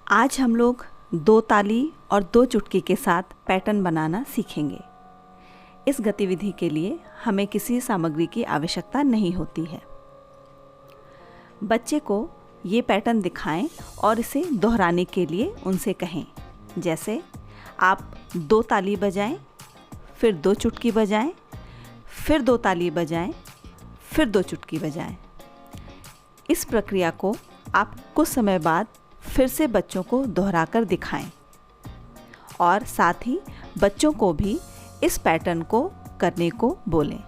आज हम लोग 2 ताली और 2 चुटकी के साथ पैटर्न बनाना सीखेंगे। इस गतिविधि के लिए हमें किसी सामग्री की आवश्यकता नहीं होती है। बच्चे को ये पैटर्न दिखाएं और इसे दोहराने के लिए उनसे कहें। जैसे आप 2 ताली बजाएं, फिर 2 चुटकी बजाएं, फिर 2 ताली बजाएं, फिर 2 चुटकी बजाएं। इस प्रक्रिया को आप कुछ समय बाद फिर से बच्चों को दोहराकर दिखाएं और साथ ही बच्चों को भी इस पैटर्न को करने को बोलें।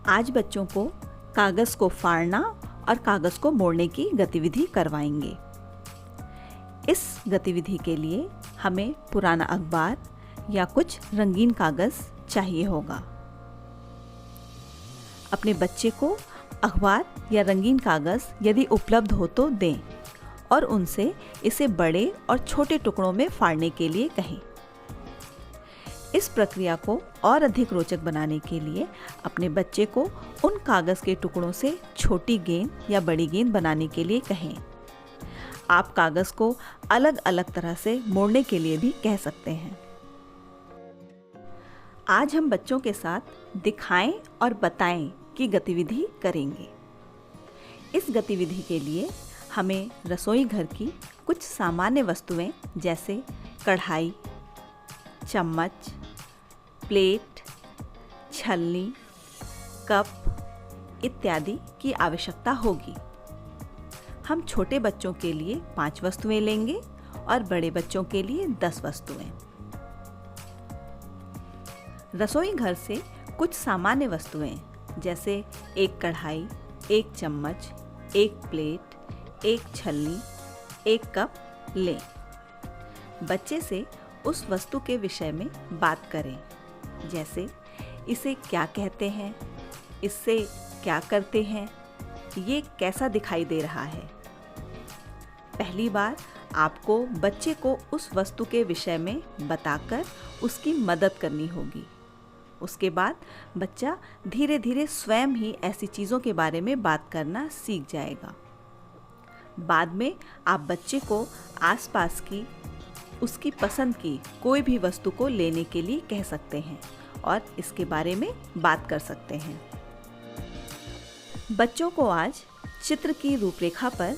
आज बच्चों को कागज़ को फाड़ना और कागज़ को मोड़ने की गतिविधि करवाएंगे। इस गतिविधि के लिए हमें पुराना अखबार या कुछ रंगीन कागज़ चाहिए होगा। अपने बच्चे को अखबार या रंगीन कागज़ यदि उपलब्ध हो तो दें और उनसे इसे बड़े और छोटे टुकड़ों में फाड़ने के लिए कहें। इस प्रक्रिया को और अधिक रोचक बनाने के लिए अपने बच्चे को उन कागज़ के टुकड़ों से छोटी गेंद या बड़ी गेंद बनाने के लिए कहें। आप कागज़ को अलग अलग तरह से मोड़ने के लिए भी कह सकते हैं। आज हम बच्चों के साथ दिखाएं और बताएं की गतिविधि करेंगे। इस गतिविधि के लिए हमें रसोई घर की कुछ सामान्य वस्तुएं जैसे कढ़ाई, चम्मच, प्लेट, छलनी, कप इत्यादि की आवश्यकता होगी। हम छोटे बच्चों के लिए 5 वस्तुएं लेंगे और बड़े बच्चों के लिए 10 वस्तुएं। रसोई घर से कुछ सामान्य वस्तुएं जैसे एक कढ़ाई, एक चम्मच, एक प्लेट, एक छलनी, एक कप लें। बच्चे से उस वस्तु के विषय में बात करें, जैसे इसे क्या कहते हैं, इससे क्या करते हैं, ये कैसा दिखाई दे रहा है। पहली बार आपको बच्चे को उस वस्तु के विषय में बताकर उसकी मदद करनी होगी। उसके बाद बच्चा धीरे धीरे स्वयं ही ऐसी चीज़ों के बारे में बात करना सीख जाएगा। बाद में आप बच्चे को आसपास की उसकी पसंद की कोई भी वस्तु को लेने के लिए कह सकते हैं और इसके बारे में बात कर सकते हैं। बच्चों को आज चित्र की रूपरेखा पर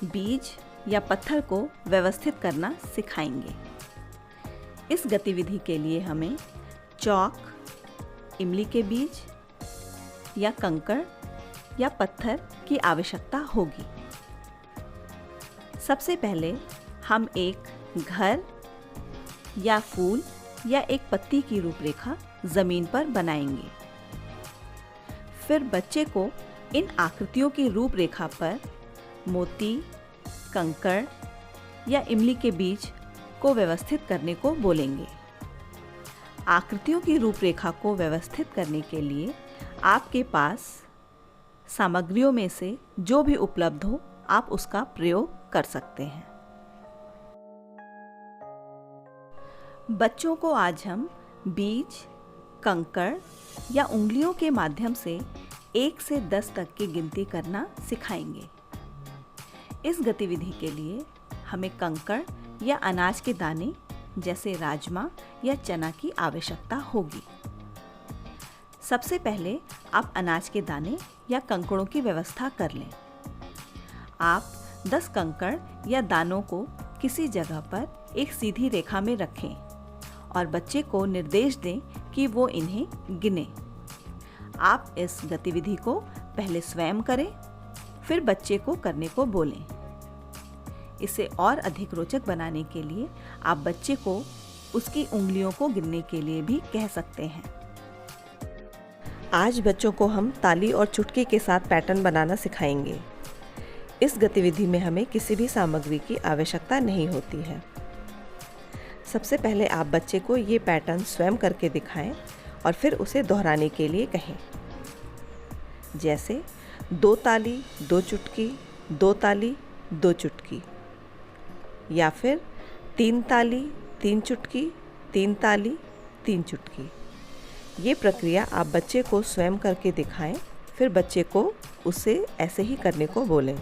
बीज या पत्थर को व्यवस्थित करना सिखाएंगे। इस गतिविधि के लिए हमें चौक, इमली के बीज या कंकड़ या पत्थर की आवश्यकता होगी। सबसे पहले हम एक घर या फूल या एक पत्ती की रूपरेखा जमीन पर बनाएंगे। फिर बच्चे को इन आकृतियों की रूपरेखा पर मोती, कंकड़ या इमली के बीज को व्यवस्थित करने को बोलेंगे। आकृतियों की रूपरेखा को व्यवस्थित करने के लिए आपके पास सामग्रियों में से जो भी उपलब्ध हो आप उसका प्रयोग कर सकते हैं। बच्चों को आज हम बीज, कंकड़ या उंगलियों के माध्यम से 1 से 10 तक की गिनती करना सिखाएंगे। इस गतिविधि के लिए हमें कंकड़ या अनाज के दाने जैसे राजमा या चना की आवश्यकता होगी। सबसे पहले आप अनाज के दाने या कंकड़ों की व्यवस्था कर लें। आप 10 कंकड़ या दानों को किसी जगह पर एक सीधी रेखा में रखें और बच्चे को निर्देश दें कि वो इन्हें गिने। आप इस गतिविधि को पहले स्वयं करें, फिर बच्चे को करने को बोलें। इसे और अधिक रोचक बनाने के लिए आप बच्चे को उसकी उंगलियों को गिनने के लिए भी कह सकते हैं। आज बच्चों को हम ताली और चुटकी के साथ पैटर्न बनाना सिखाएंगे। इस गतिविधि में हमें किसी भी सामग्री की आवश्यकता नहीं होती है। सबसे पहले आप बच्चे को ये पैटर्न स्वयं करके दिखाएं और फिर उसे दोहराने के लिए कहें। जैसे 2 ताली 2 चुटकी, 2 ताली 2 चुटकी, या फिर 3 ताली 3 चुटकी, 3 ताली 3 चुटकी। ये प्रक्रिया आप बच्चे को स्वयं करके दिखाएं, फिर बच्चे को उसे ऐसे ही करने को बोलें।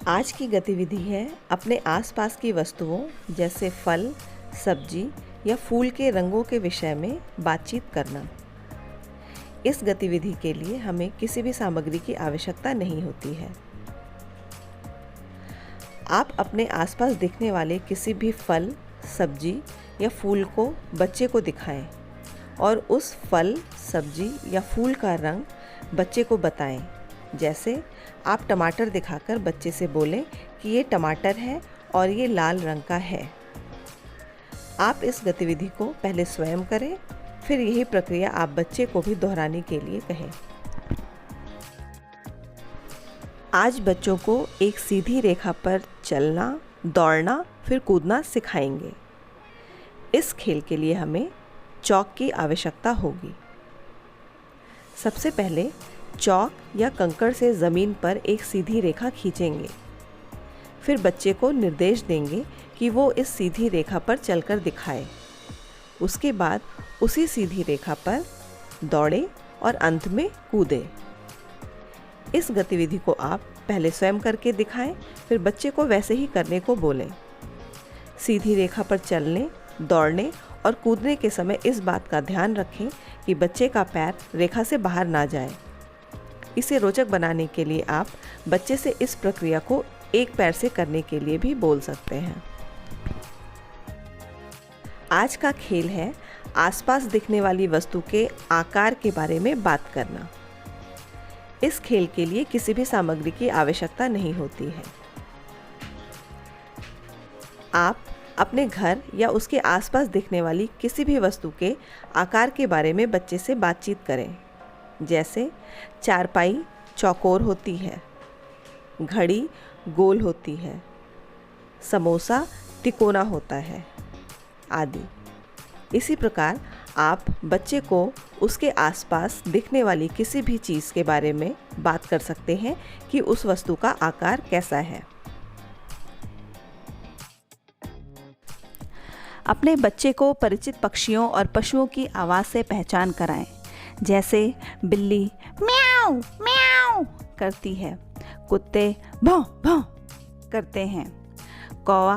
आज की गतिविधि है अपने आसपास की वस्तुओं जैसे फल, सब्जी या फूल के रंगों के विषय में बातचीत करना। इस गतिविधि के लिए हमें किसी भी सामग्री की आवश्यकता नहीं होती है। आप अपने आसपास दिखने वाले किसी भी फल, सब्जी या फूल को बच्चे को दिखाएं और उस फल, सब्जी या फूल का रंग बच्चे को बताएं। जैसे आप टमाटर दिखाकर बच्चे से बोलें कि ये टमाटर है और ये लाल रंग का है। आप इस गतिविधि को पहले स्वयं करें, फिर यही प्रक्रिया आप बच्चे को भी दोहराने के लिए कहें। आज बच्चों को एक सीधी रेखा पर चलना, दौड़ना, फिर कूदना सिखाएंगे। इस खेल के लिए हमें चॉक की आवश्यकता होगी। सबसे पहले चॉक या कंकड़ से ज़मीन पर एक सीधी रेखा खींचेंगे। फिर बच्चे को निर्देश देंगे कि वो इस सीधी रेखा पर चलकर दिखाए। उसके बाद उसी सीधी रेखा पर दौड़े और अंत में कूदे। इस गतिविधि को आप पहले स्वयं करके दिखाएं, फिर बच्चे को वैसे ही करने को बोलें। सीधी रेखा पर चलने, दौड़ने और कूदने के समय इस बात का ध्यान रखें कि बच्चे का पैर रेखा से बाहर ना जाए। इसे रोचक बनाने के लिए आप बच्चे से इस प्रक्रिया को एक पैर से करने के लिए भी बोल सकते हैं। आज का खेल है आसपास दिखने वाली वस्तु के आकार के बारे में बात करना। इस खेल के लिए किसी भी सामग्री की आवश्यकता नहीं होती है। आप अपने घर या उसके आसपास दिखने वाली किसी भी वस्तु के आकार के बारे में बच्चे से बातचीत करें। जैसे चारपाई चौकोर होती है, घड़ी गोल होती है, समोसा तिकोना होता है आदि। इसी प्रकार आप बच्चे को उसके आसपास दिखने वाली किसी भी चीज़ के बारे में बात कर सकते हैं कि उस वस्तु का आकार कैसा है। अपने बच्चे को परिचित पक्षियों और पशुओं की आवाज़ से पहचान कराएं। जैसे बिल्ली म्याऊ म्याऊ करती है, कुत्ते भौं भौं करते हैं, कौवा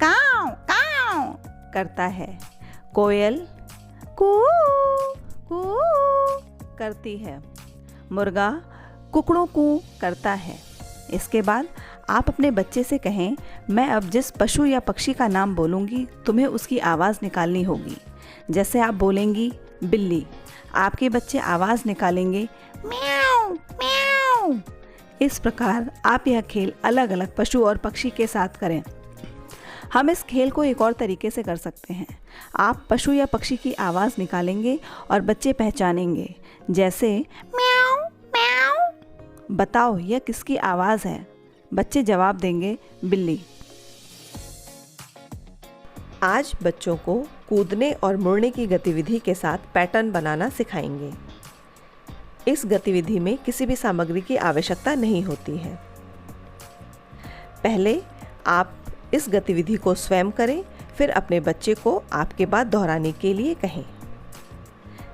काऊ काऊ करता है, कोयल कू कू करती है, मुर्गा कुकड़ू कू करता है। इसके बाद आप अपने बच्चे से कहें, मैं अब जिस पशु या पक्षी का नाम बोलूँगी तुम्हें उसकी आवाज़ निकालनी होगी। जैसे आप बोलेंगी बिल्ली, आपके बच्चे आवाज़ निकालेंगे म्याऊ म्याऊ। इस प्रकार आप यह खेल अलग अलग पशु और पक्षी के साथ करें। हम इस खेल को एक और तरीके से कर सकते हैं। आप पशु या पक्षी की आवाज़ निकालेंगे और बच्चे पहचानेंगे। जैसे म्याऊ म्याऊ, बताओ यह किसकी आवाज़ है? बच्चे जवाब देंगे बिल्ली। आज बच्चों को कूदने और मुड़ने की गतिविधि के साथ पैटर्न बनाना सिखाएंगे। इस गतिविधि में किसी भी सामग्री की आवश्यकता नहीं होती है। पहले आप इस गतिविधि को स्वयं करें, फिर अपने बच्चे को आपके बाद दोहराने के लिए कहें।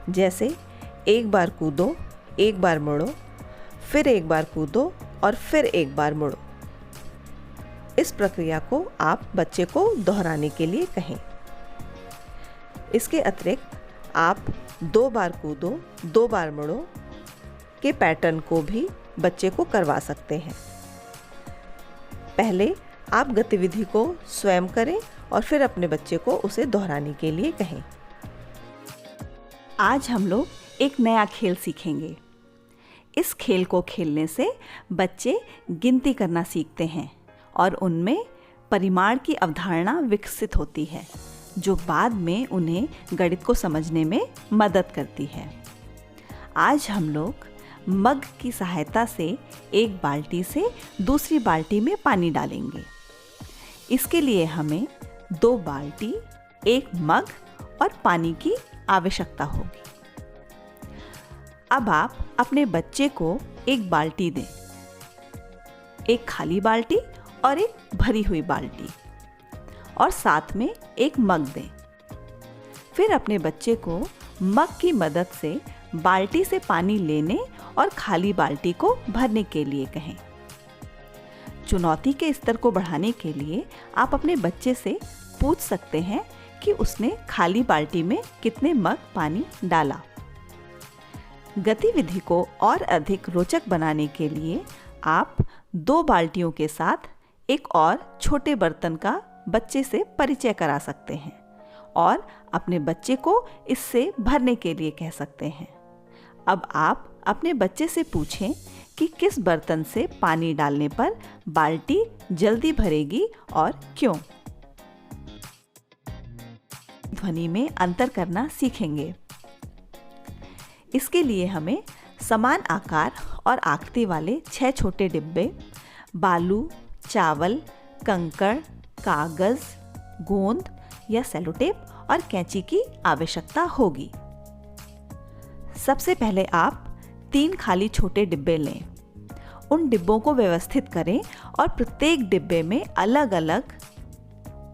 जैसे एक बार कूदो, एक बार मुड़ो, फिर एक बार कूदो और फिर एक बार मुड़ो। इस प्रक्रिया को आप बच्चे को दोहराने के लिए कहें। इसके अतिरिक्त आप 2 बार कूदो, 2 बार मुड़ो के पैटर्न को भी बच्चे को करवा सकते हैं। पहले आप गतिविधि को स्वयं करें और फिर अपने बच्चे को उसे दोहराने के लिए कहें। आज हम लोग एक नया खेल सीखेंगे। इस खेल को खेलने से बच्चे गिनती करना सीखते हैं और उनमें परिमाण की अवधारणा विकसित होती है, जो बाद में उन्हें गणित को समझने में मदद करती है। आज हम लोग मग की सहायता से एक बाल्टी से दूसरी बाल्टी में पानी डालेंगे। इसके लिए हमें 2 बाल्टी, 1 मग और पानी की आवश्यकता होगी। अब आप अपने बच्चे को एक बाल्टी दें, एक खाली बाल्टी और एक भरी हुई बाल्टी, और साथ में एक मग दें। फिर अपने बच्चे को मग की मदद से बाल्टी से पानी लेने और खाली बाल्टी को भरने के लिए कहें। चुनौती के स्तर को बढ़ाने के लिए आप अपने बच्चे से पूछ सकते हैं कि उसने खाली बाल्टी में कितने मग पानी डाला। गतिविधि को और अधिक रोचक बनाने के लिए आप 2 बाल्टियों के साथ एक और छोटे बर्तन का बच्चे से परिचय करा सकते हैं और अपने बच्चे को इससे भरने के लिए कह सकते हैं। अब आप अपने बच्चे से पूछें कि किस बर्तन से पानी डालने पर बाल्टी जल्दी भरेगी और क्यों। ध्वनि में अंतर करना सीखेंगे। इसके लिए हमें समान आकार और आकृति वाले 6 छोटे डिब्बे, बालू, चावल, कंकड़, कागज, गोंद या सेलोटेप और कैंची की आवश्यकता होगी। सबसे पहले आप 3 खाली छोटे डिब्बे लें। उन डिब्बों को व्यवस्थित करें और प्रत्येक डिब्बे में अलग अलग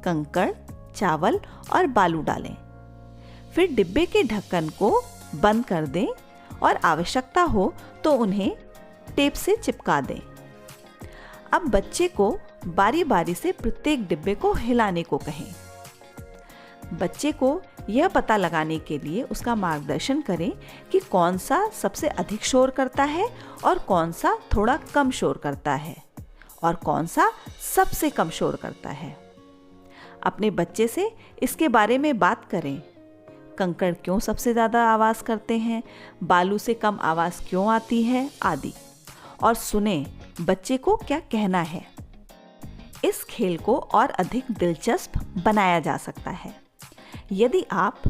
कंकड़, चावल और बालू डालें। फिर डिब्बे के ढक्कन को बंद कर दें और आवश्यकता हो तो उन्हें टेप से चिपका दें। अब बच्चे को बारी बारी से प्रत्येक डिब्बे को हिलाने को कहें। बच्चे को यह पता लगाने के लिए उसका मार्गदर्शन करें कि कौन सा सबसे अधिक शोर करता है और कौन सा थोड़ा कम शोर करता है और कौन सा सबसे कम शोर करता है। अपने बच्चे से इसके बारे में बात करें। कंकड़ क्यों सबसे ज़्यादा आवाज़ करते हैं, बालू से कम आवाज़ क्यों आती है आदि, और सुने बच्चे को क्या कहना है। इस खेल को और अधिक दिलचस्प बनाया जा सकता है यदि आप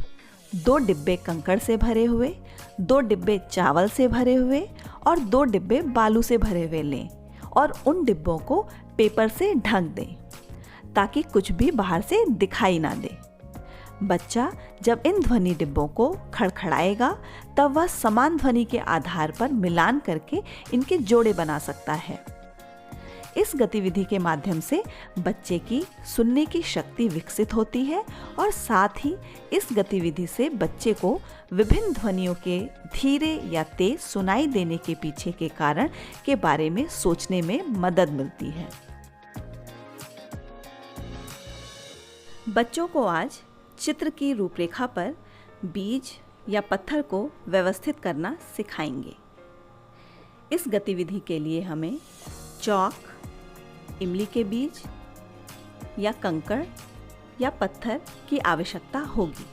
2 डिब्बे कंकड़ से भरे हुए, 2 डिब्बे चावल से भरे हुए और 2 डिब्बे बालू से भरे हुए लें और उन डिब्बों को पेपर से ढक दें ताकि कुछ भी बाहर से दिखाई ना दे। बच्चा जब इन ध्वनि डिब्बों को खड़खड़ाएगा तब वह समान ध्वनि के आधार पर मिलान करके इनके जोड़े बना सकता है। इस गतिविधि के माध्यम से बच्चे की सुनने की शक्ति विकसित होती है और साथ ही इस गतिविधि से बच्चे को विभिन्न ध्वनियों के धीरे या तेज सुनाई देने के पीछे के कारण के बारे में सोचने में मदद मिलती है। बच्चों को आज चित्र की रूपरेखा पर बीज या पत्थर को व्यवस्थित करना सिखाएंगे। इस गतिविधि के लिए हमें चौक, इमली के बीज या कंकड़ या पत्थर की आवश्यकता होगी।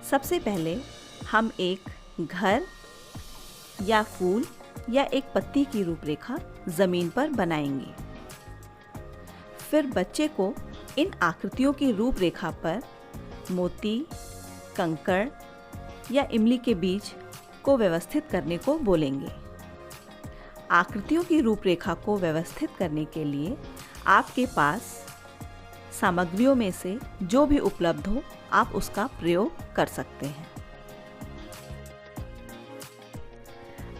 सबसे पहले हम एक घर या फूल या एक पत्ती की रूपरेखा जमीन पर बनाएंगे। फिर बच्चे को इन आकृतियों की रूपरेखा पर मोती, कंकड़ या इमली के बीज को व्यवस्थित करने को बोलेंगे। आकृतियों की रूपरेखा को व्यवस्थित करने के लिए आपके पास सामग्रियों में से जो भी उपलब्ध हो आप उसका प्रयोग कर सकते हैं।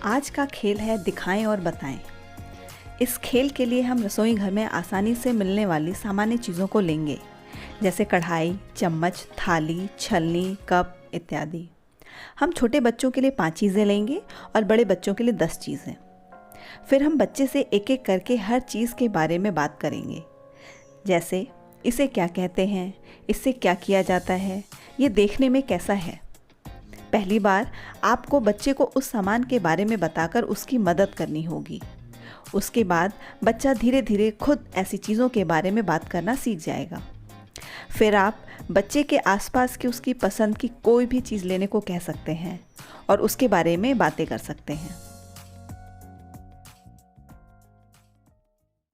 आज का खेल है दिखाएं और बताएं। इस खेल के लिए हम रसोई घर में आसानी से मिलने वाली सामान्य चीज़ों को लेंगे, जैसे कढ़ाई, चम्मच, थाली, छलनी, कप इत्यादि। हम छोटे बच्चों के लिए 5 चीज़ें लेंगे और बड़े बच्चों के लिए 10 चीज़ें। फिर हम बच्चे से एक एक करके हर चीज़ के बारे में बात करेंगे, जैसे इसे क्या कहते हैं, इससे क्या किया जाता है, ये देखने में कैसा है। पहली बार आपको बच्चे को उस सामान के बारे में बताकर उसकी मदद करनी होगी। उसके बाद बच्चा धीरे धीरे खुद ऐसी चीज़ों के बारे में बात करना सीख जाएगा। फिर आप बच्चे के आसपास की उसकी पसंद की कोई भी चीज़ लेने को कह सकते हैं और उसके बारे में बातें कर सकते हैं।